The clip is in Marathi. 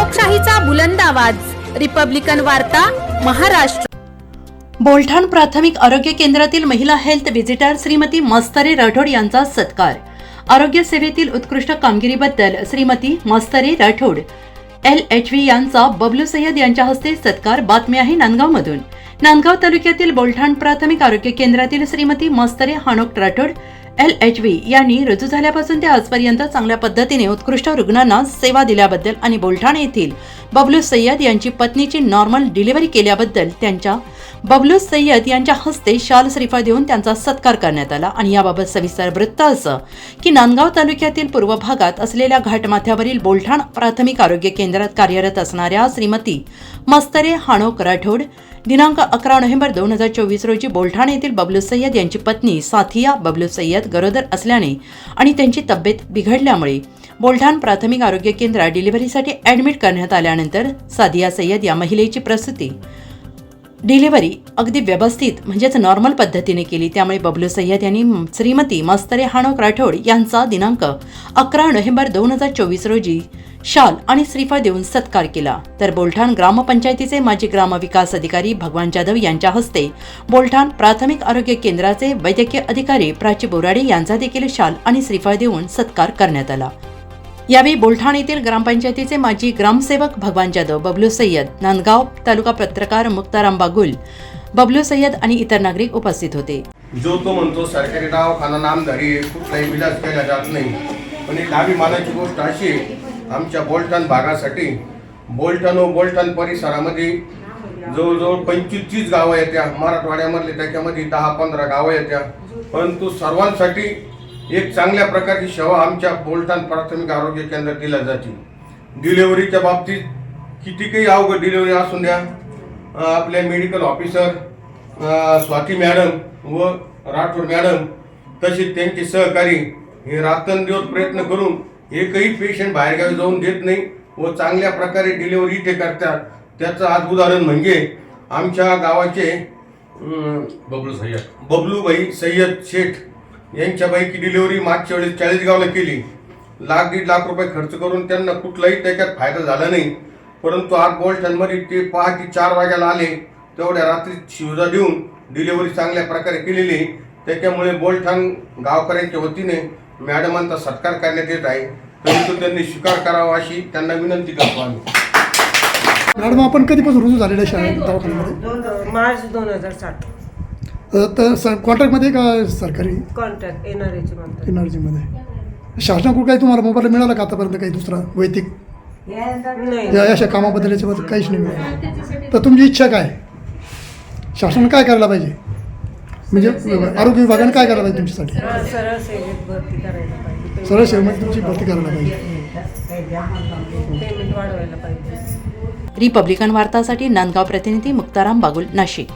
लोकशाहीचा बुलंद आवाज, रिपब्लिकन वार्ता, महाराष्ट्र। बोलठाण प्राथमिक आरोग्य केंद्रातील महिला हेल्थ व्हिजिटर श्रीमती मस्तरे राठोड यांचा सत्कार। आरोग्य सेवेतील उत्कृष्ट कामगिरीबद्दल श्रीमती मस्तरे राठोड LHV यांचा बबलू सय्यद यांच्या हस्ते सत्कार। बातमी आहे नांदगावमधून। नांदगाव तालुक्यातील बोलठाण प्राथमिक आरोग्य केंद्रातील श्रीमती मस्तरे हानोक राठोड LHV यांनी रुजू झाल्यापासून ते आजपर्यंत चांगल्या पद्धतीने उत्कृष्ट रुग्णांना सेवा दिल्याबद्दल आणि बोलठाण येथील बबलू सय्यद यांची पत्नीची नॉर्मल डिलिव्हरी केल्याबद्दल त्यांच्या बबलू सय्यद यांच्या हस्ते शाल श्रीफळ देऊन त्यांचा सत्कार करण्यात आला। आणि याबाबत सविस्तर वृत्त असं की नांदगाव तालुक्यातील पूर्व भागात असलेल्या घाटमाथ्यावरील बोलठाण प्राथमिक आरोग्य केंद्रात कार्यरत असणाऱ्या श्रीमती मस्तरे हानोक राठोड दिनांक 11 नोव्हेंबर 2024 रोजी बोलठाण येथील बबलू सय्यद यांची पत्नी साथिया बबलू सय्यद गरोदर असल्याने आणि त्यांची तब्येत बिघडल्यामुळे बोलठाण प्राथमिक आरोग्य केंद्रात डिलिव्हरीसाठी ॲडमिट करण्यात आल्यानंतर सादिया सय्यद या महिलेची प्रसूती डिलिव्हरी अगदी व्यवस्थित म्हणजेच नॉर्मल पद्धतीने केली। त्यामुळे बबलू सय्यद यांनी श्रीमती मस्तरे हानोक राठोड यांचा दिनांक 11 नोव्हेंबर 2024 रोजी शाल आणि श्रीफळ देऊन सत्कार केला। तर बोलठाण ग्रामपंचायतीचे माजी ग्रामविकास अधिकारी भगवान जाधव यांच्या हस्ते बोलठाण प्राथमिक आरोग्य केंद्राचे वैद्यकीय अधिकारी प्राची बोराडे यांचा देखील शाल आणि श्रीफळ देऊन सत्कार करण्यात आला। यावेळी बोलठाण येथील ग्रामपंचायतीचे माजी ग्रामसेवक भगवान जाधव, बबलू सय्यद, नांदगाव तालुका पत्रकार मुक्ताराम बागुल, बबलू सय्यद आणि इतर नागरिक उपस्थित होते। जो तो म्हणतो सरकारी दवाखाना नामधारी कुठलाही विलास केला जात नाही, पण एक अभिमानाची गोष्ट अशी आमच्या बोलठाण भागासाठी बोलठाण परिसरामध्ये जवळजवळ 25-30 गावं येत्या, मराठवाड्यामधले त्याच्यामध्ये 10-15 गावं येत्या, परंतु सर्वांसाठी एक चांगल्या प्रकारची सेवा आमच्या बोलठाण प्राथमिक आरोग्य केंद्रात दिल्या जाते। डिलिव्हरीच्या बाबतीत किती काही अवघड डिलिव्हरी असून द्या, आपल्या मेडिकल ऑफिसर स्वाती मॅडम व राठोड मॅडम तसेच त्यांचे सहकारी हे रात्रंदिवस प्रयत्न करून एकही पेशंट बाहेरगावी जाऊन देत नाही व चांगल्या प्रकारे डिलिव्हरी इथे करतात। त्याचं आज उदाहरण म्हणजे आमच्या गावाचे बबलूभाई सय्यद शेठ यांच्यापैकी डिलिव्हरी मागच्या वेळेस 40 गावला केली, 1.5 लाख रुपये खर्च करून त्यांना कुठलाही त्याच्यात फायदा झाला नाही। परंतु आज बोलठाणमध्ये ते पहाटे 4 वाजेला आले, तेवढ्या रात्री शिवजा देऊन डिलिव्हरी चांगल्या प्रकारे केलेली। त्याच्यामुळे बोलठाण गावकऱ्यांच्या वतीने मॅडमांचा सत्कार करण्यात येत आहे, परंतु त्यांनी स्वीकार करावा अशी त्यांना विनंती करतो आम्ही। मॅडम, आपण कधीपासून रुजू झालेल्या शाळेत दवाखान्यामध्ये? मार्च 2007। तर कॉन्ट्रॅक्टमध्ये का सरकारी? कॉन्ट्रॅक्ट एनआरजीमध्ये। शासनाकडून काही तुम्हाला मोबाईल मिळाला का आतापर्यंत काही दुसरा वैयक्तिक नाही? अशा कामाबद्दल याच्याबद्दल काहीच नाही मिळालं। तर तुमची इच्छा काय, शासनाने काय करायला पाहिजे, म्हणजे आरोग्य विभागाने काय करायला पाहिजे तुमच्यासाठी? सरळ सेवेत भरती करायला पाहिजे, सरळ सेवेमध्ये तुमची भरती करायला पाहिजे, पेमेंट वाढवायला पाहिजे। रिपब्लिकन वार्तासाठी नांदगाव प्रतिनिधी मुक्ताराम बागुल, नाशिक।